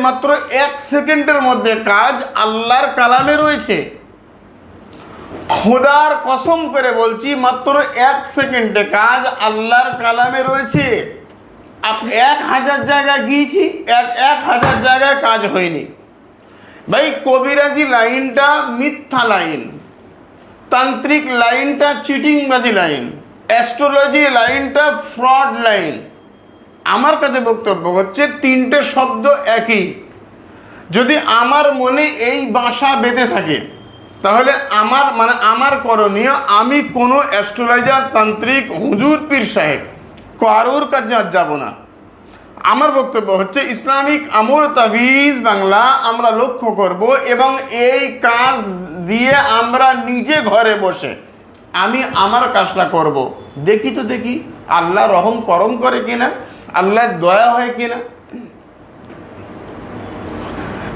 মাত্র 1 সেকেন্ডের মধ্যে কাজ আল্লাহর কালামে রয়েছে। খোদার কসম করে বলছি, মাত্র 1 সেকেন্ডে কাজ আল্লাহর কালামে রয়েছে। আপনি 1000 জায়গায় গিয়েছি, 1000 জায়গায় কাজ হয়নি। ভাই, কবিরাজি লাইনটা মিথ্যা লাইন, তান্ত্রিক লাইনটা চিটিংবাজি লাইন, অ্যাস্ট্রোলজি লাইনটা ফ্রড লাইন। আমার কাছে বক্তব্য হচ্ছে 3টে শব্দ একই। যদি আমার মনে এই বাসা বেঁধে থাকে, তাহলে আমার করণীয়, আমি কোনো অ্যাস্ট্রোলজার, তান্ত্রিক, হুজুর, পীর সাহেব কারোর কাছে আর যাব না। আমার বক্তব্য হচ্ছে ইসলামিক আমল তাবিজ বাংলা আমরা লক্ষ্য করব, এবং এই কাজ দিয়ে আমরা নিজে ঘরে বসে আমি আমার কাজটা করব। দেখি আল্লাহ রহম করম করে কিনা, আল্লাহ দয়া হয় কিনা।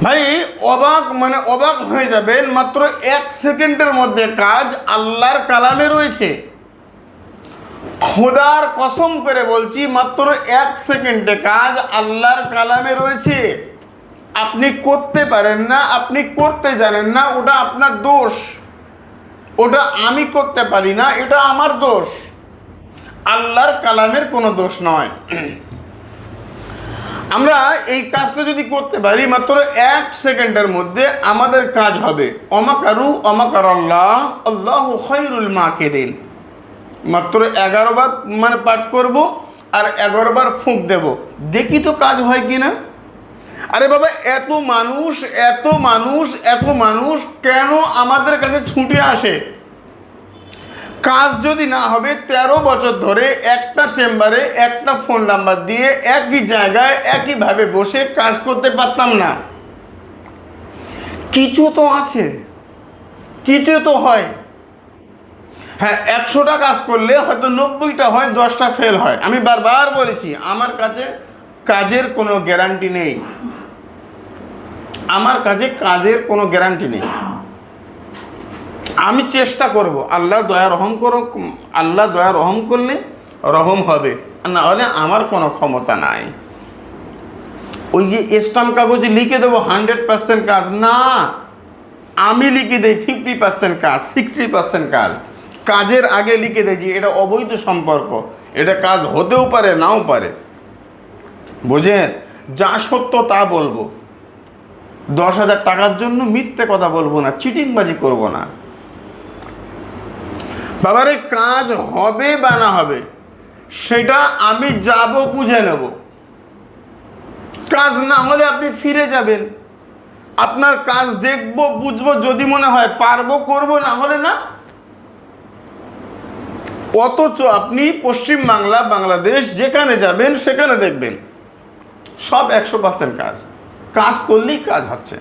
ভাই, অবাক হয়ে যাবেন, মাত্র 1 সেকেন্ডের মধ্যে কাজ আল্লাহর কালামে রয়েছে। খোদার কসম করে বলছি, মাত্র 1 সেকেন্ডে কাজ আল্লাহর কালামে রয়েছে। আপনি করতে পারেন না, আপনি করতে জানেন না, ওটা আপনার দোষ। ওটা আমি করতে পারি না, এটা আমার দোষ, আল্লাহর কালামের কোনো দোষ নয়। আমরা এই কাজটা যদি করতে পারি, মাত্র 1 সেকেন্ডের মধ্যে আমাদের কাজ হবে। অমাকারু অমাকারাল্লাহ আল্লাহু খায়রুল মাকিরিন। মাত্র 11 বার পাঠ করব আর 11 বার ফুঁক দেব, দেখি তো কাজ হয় কিনা। আরে বাবা, এত মানুষ কেন আমাদের কাছে ছুটে আসে? কাজ যদি না হবে, 13 বছর ধরে একটা চেম্বারে একটা ফোন নাম্বার দিয়ে একই জায়গায় একইভাবে বসে কাজ করতে পারতাম না। কিছু তো আছে, কিছু তো হয়। হ্যাঁ, 100টা কাজ করলে হয়তো 90টা হয়, 10টা ফেল হয়। আমি বারবার বলেছি, আমার কাছে কাজের কোনো গ্যারান্টি নেই, আমার কাছে কাজের কোনো গ্যারান্টি নেই। আমি চেষ্টা করব, আল্লাহ দয়া রহম করলে রহম হবে, না হলে আমার কোনো ক্ষমতা নাই। ওই যে স্টাম্প কাগজে লিখে দেবো 100% কাজ, না, আমি লিখে দেই 50% কাজ, 60% কাজ। কাজের আগে লিখে দিয়েছি এটা অবৈধ সম্পর্ক, এটা কাজ হতেও পারে, নাও পারে। বুঝেন? যা সত্য তা বলবো। 10,000 টাকার জন্য মিথ্যে কথা বলবো না, চিটিংবাজি করব না। বাবারে, কাজ হবে বা না হবে সেটা আমি যাব, বুঝে নেব। কাজ না হলে আপনি ফিরে যাবেন, আপনার কাজ দেখবো, বুঝবো, যদি মনে হয় পারবো করব, না হলে না। অথচ আপনি পশ্চিম বাংলা, বাংলাদেশ যেখানে যাবেন সেখানে দেখবেন সব 100% কাজ করলেই কাজ হচ্ছে।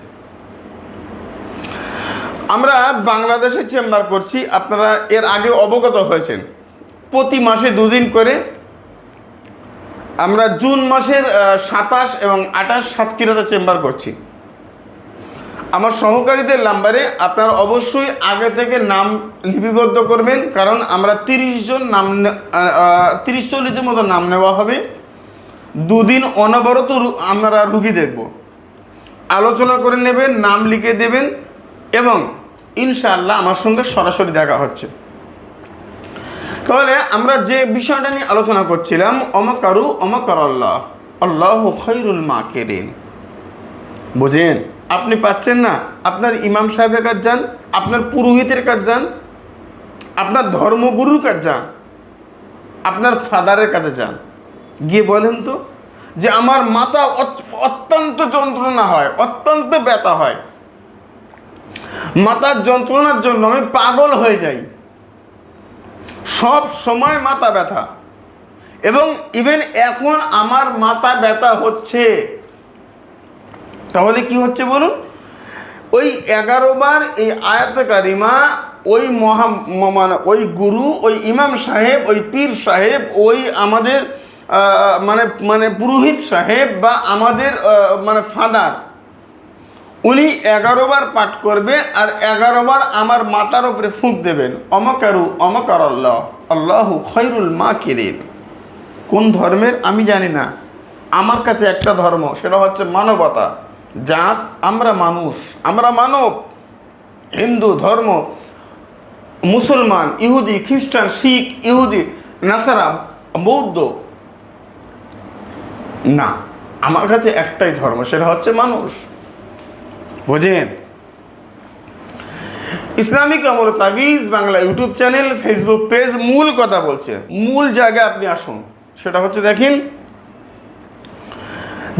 আমরা বাংলাদেশে চেম্বার করছি, আপনারা এর আগে অবগত হয়েছেন। প্রতি মাসে 2 দিন করে আমরা জুন মাসের 27 এবং 28 সাতক্ষীরাতে চেম্বার করছি। আমার সহকারীদের নাম্বারে আপনারা অবশ্যই আগে থেকে নাম লিপিবদ্ধ করবেন, কারণ আমরা 30-40 মতো নাম নেওয়া হবে। 2 দিন অনবরত আমরা রুগী দেখব, আলোচনা করে নেবেন, নাম লিখে দেবেন, এবং ইনশাআল্লাহ আমার সঙ্গে সরাসরি দেখা হচ্ছে। তাহলে আমরা যে বিষয়টা নিয়ে আলোচনা করছিলাম, অমাকারু অমাকারাল্লাহ আল্লাহু খায়রুল মাকিরিন। বুঝেন? আপনি পাচ্ছেন না, আপনার ইমাম সাহেবের কাছে যান, আপনার পুরোহিতের কাছে যান, আপনার ধর্মগুরুর কাছে যান, আপনার ফাদারের কাছে যান, গিয়ে বলেন তো যে আমার মাথা অত্যন্ত যন্ত্রণা হয়, অত্যন্ত ব্যথা হয়, মাথার যন্ত্রণার জন্য আমি পাগল হয়ে যাই, সব সময় মাথা ব্যথা, এবং ইভেন এখন আমার মাথা ব্যথা হচ্ছে। তাহলে কি হচ্ছে বলুন? ওই 11 বার এই আয়াতে কারিমা ওই ওই গুরু, ওই ইমাম সাহেব, ওই পীর সাহেব, ওই আমাদের পুরোহিত সাহেব বা আমাদের ফাদার, উনি 11 বার পাঠ করবে আর 11 বার আমার মাথার উপরে ফুঁক দেবেন, অমাকারু অমাকারাল্লাহ আল্লাহু খায়রুল মাকিরিন। কোন ধর্মের আমি জানি না, আমার কাছে একটা ধর্ম, সেটা হচ্ছে মানবতা। জাত, আমরা মানুষ, আমরা মানব। হিন্দু ধর্ম, মুসলমান, ইহুদি, খ্রিস্টান, শিখ, ইহুদি, নাসারা, বৌদ্ধ, না, আমার কাছে একটাই ধর্ম, সেটা হচ্ছে মানুষ। বুঝেন? ইসলামিক আমল তাবিজ Bangla YouTube channel, Facebook page মূল কথা বলছে। মূল জায়গায় আপনি আসুন। সেটা হচ্ছে, দেখেন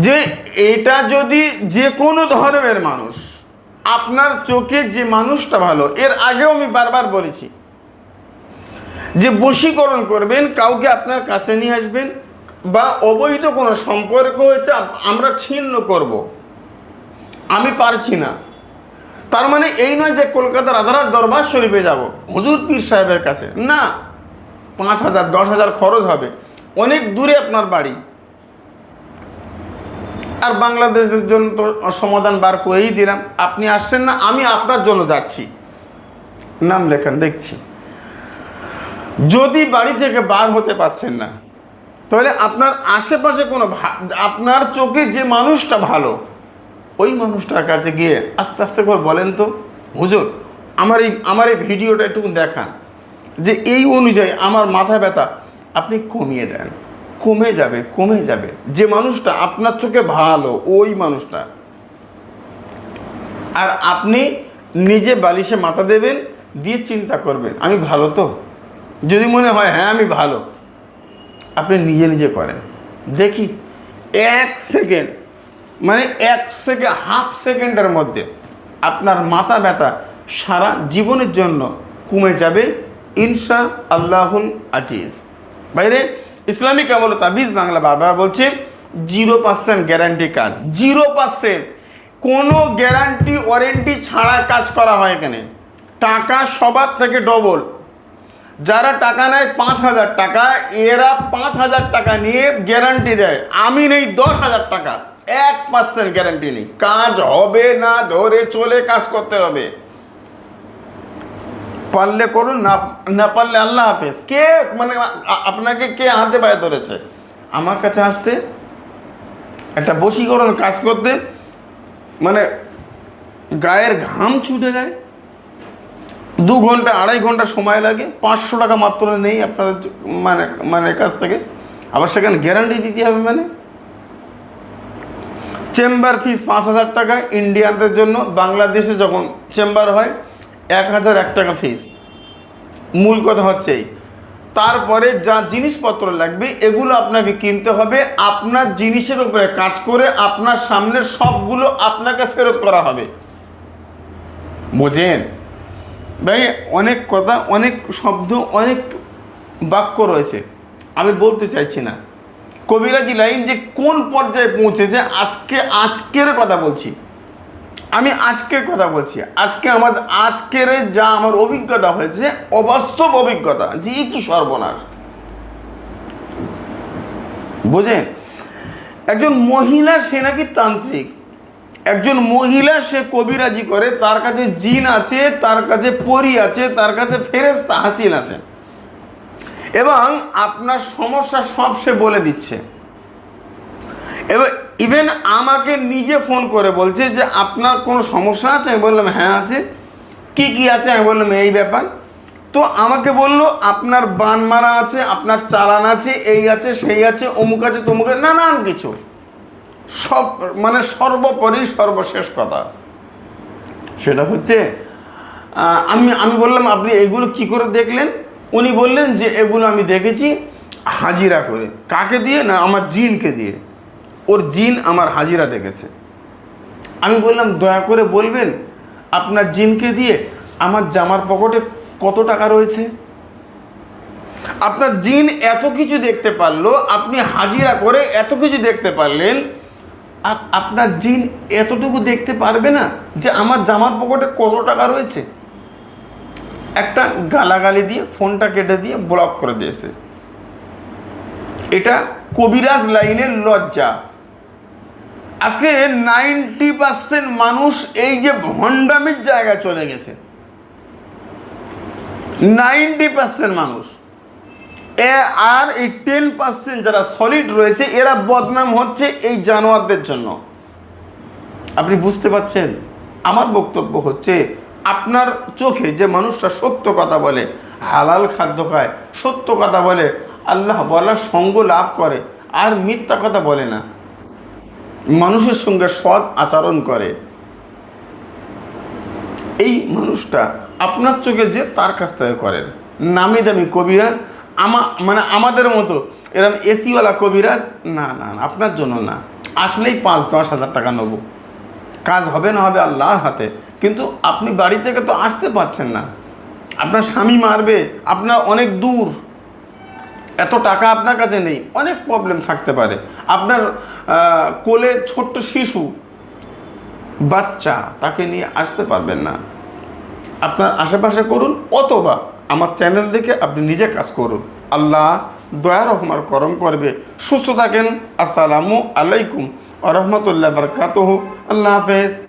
যে এটা যদি যে কোনো ধর্মের মানুষ, আপনার চোখে যে মানুষটা ভালো, এর আগেও আমি বারবার বলেছি যে বশীকরণ করবেন, কাউকে আপনার কাছে নিয়ে আসবেন, বা অবৈধ কোনো সম্পর্ক হয়েছে আমরা ছিন্ন করব, আমি পারছি না, তার মানে এই নয় যে কলকাতার আধারার দরবার শরীফে যাব হুজুর পীর সাহেবের কাছে, না। 5,000 10,000 খরচ হবে, অনেক দূরে আপনার বাড়ি। আর বাংলাদেশের জন্য তো সমাধান বার করেই দিলাম, আপনি আসছেন না, আমি আপনার জন্য যাচ্ছি, নাম লেখান, দেখছি। যদি বাড়ি থেকে বার হতে পারছেন না, তাহলে আপনার আশেপাশে কোনো আপনার চোখে যে মানুষটা ভালো, ওই মানুষটার কাছে গিয়ে আস্তে আস্তে করে বলেন তো, হুজুর আমার এই ভিডিওটা একটু দেখান, যে এই অনুযায়ী আমার মাথা ব্যথা আপনি কমিয়ে দেন, কমে যাবে। যে মানুষটা আপনার চোখে ভালো, ওই মানুষটা। আর আপনি নিজে বালিশে মাথা দেবেন, দিয়ে চিন্তা করবেন আমি ভালো তো। যদি মনে হয় হ্যাঁ আমি ভালো, আপনি নিজে নিজে করেন, দেখি 1 সেকেন্ড, মানে 1 সেকেন্ড, হাফ সেকেন্ডের মধ্যে আপনার মাথা ব্যথা সারা জীবনের জন্য কমে যাবে ইনশা আল্লাহুল আজিজ। বাইরে ইসলামিক আমল তাবিজ বাংলা বারবার বলছে 0% গ্যারান্টি কাজ, 0%, কোনো গ্যারান্টি ওয়ারেন্টি ছাড়া কাজ করা হয় এখানে। টাকা সবার থেকে ডবল। যারা টাকা নেয় 5,000 টাকা, এরা 5,000 টাকা নিয়ে গ্যারান্টি দেয়, আমি নেই 10,000 টাকা, 1% গ্যারান্টি নেই। কাজ হবে না, ধরে চলে কাজ করতে হবে। পারলে করুন, না পারলে আল্লাহ হাফেজ। কে মানে আপনাকে কে হাতে পায়ে ধরেছে আমার কাছে আসতে, একটা বশীকরণ কাজ করতে? মানে গায়ের ঘাম ছুটে যায়, 2 ঘন্টা 2.5 ঘন্টা সময় লাগে, 500 টাকা মাত্র নেই আপনার মানে কাছ থেকে, আবার সেখানে গ্যারান্টি দিতে হবে। মানে চেম্বার ফিস 5,000 টাকা ইন্ডিয়ানদের জন্য, বাংলাদেশে যখন চেম্বার হয় 1,001 টাকা ফিস। মূল কথা হচ্ছে তারপরে যা জিনিসপত্র লাগবে এগুলো আপনাকে কিনতে হবে, আপনার জিনিসের উপরে কাজ করে আপনার সামনে সবগুলো আপনাকে ফেরত করা হবে। বোঝেন ভাই? অনেক কথা, অনেক শব্দ, অনেক বাক্য রয়েছে, আমি বলতে চাইছি না। কবিরাজি লাইন যে কোন পর্যায়ে পৌঁছেছে, আজকের কথা বলছি আমি, আজকের কথা বলছি। আজকের যা আমার অভিজ্ঞতা হয়েছে, অবাস্তব অভিজ্ঞতা, যে কি সর্বনাশ। বোঝেন? একজন মহিলা সে নাকি তান্ত্রিক, একজন মহিলা সে কবিরাজি করে, তার কাছে জিন আছে, তার কাছে পরী আছে, তার কাছে ফেরেশতা হাসিন আছে, এবং আপনার সমস্যা সব সে বলে দিচ্ছে। এবার ইভেন আমাকে নিজে ফোন করে বলছে যে আপনার কোনো সমস্যা আছে? আমি বললাম হ্যাঁ আছে। কি আছে? আমি বললাম এই ব্যাপার। তো আমাকে বলল আপনার বান মারা আছে, আপনার চালান আছে, এই আছে, সেই আছে, অমুক আছে, তমুক আছে, নানান কিছু, সব মানে সর্বোপরি সর্বশেষ কথা সেটা হচ্ছে, আমি বললাম আপনি এগুলো কি করে দেখলেন? উনি বললেন যে এগুলো আমি দেখেছি হাজিরা করে। কাকে দিয়ে? না, আমার জিনকে দিয়ে। ওর জিন আমার হাজিরা দেখেছে। আমি বললাম দয়া করে বলবেন আপনার জিনকে দিয়ে আমার জামার পকেটে কত টাকা রয়েছে? আপনার জিন এত কিছু দেখতে পারলো, আপনি হাজিরা করে এত কিছু দেখতে পারলেন, আর আপনার জিন এতটুকু দেখতে পারবে না যে আমার জামার পকেটে কত টাকা রয়েছে? একটা গালাগালি দিয়ে ফোনটা কেটে দিয়ে ব্লক করে দিয়েছে। এটা কবিরাজ লাইনের লজ্জা। আজকে 90% মানুষ এই যে ভণ্ডামির জায়গায় চলে গেছে, 90% মানুষ। আর এই 10% যারা সলিড রয়েছে, এরা বদনাম হচ্ছে এই জানোয়ারদের জন্য। আপনি বুঝতে পারছেন? আমার বক্তব্য হচ্ছে, আপনার চোখে যে মানুষটা সত্য কথা বলে, হালাল খাদ্য খায়, সত্য কথা বলে, আল্লাহ বলার সঙ্গ লাভ করে, আর মিথ্যা কথা বলে না, মানুষের সঙ্গে সৎ আচরণ করে, এই মানুষটা আপনার চোখে যে তার কাছ থেকে করেন। নামি দামি কবিরাজ মানে আমাদের মতো এরকম এসিওয়ালা কবিরাজ না, না, আপনার জন্য না। আসলেই 5-10 হাজার টাকা নেব, কাজ হবে না হবে আল্লাহর হাতে। কিন্তু আপনি বাড়ি থেকে তো আসতে পারছেন না, আপনার স্বামী মারবে, আপনার অনেক দূর, এত টাকা আপনার কাছে নেই, অনেক প্রবলেম থাকতে পারে, আপনার কোলে ছোট্ট শিশু বাচ্চা, তাকে নিয়ে আসতে পারবেন না। আপনার আশেপাশে করুন, অথবা আমার চ্যানেল দেখে আপনি নিজে কাজ করুন। আল্লাহ দয়া রহমার করম করবে। সুস্থ থাকেন। আসসালামু আলাইকুম ওয়া রাহমাতুল্লাহি ওয়া বারাকাতুহু। আল্লাহ হাফেজ।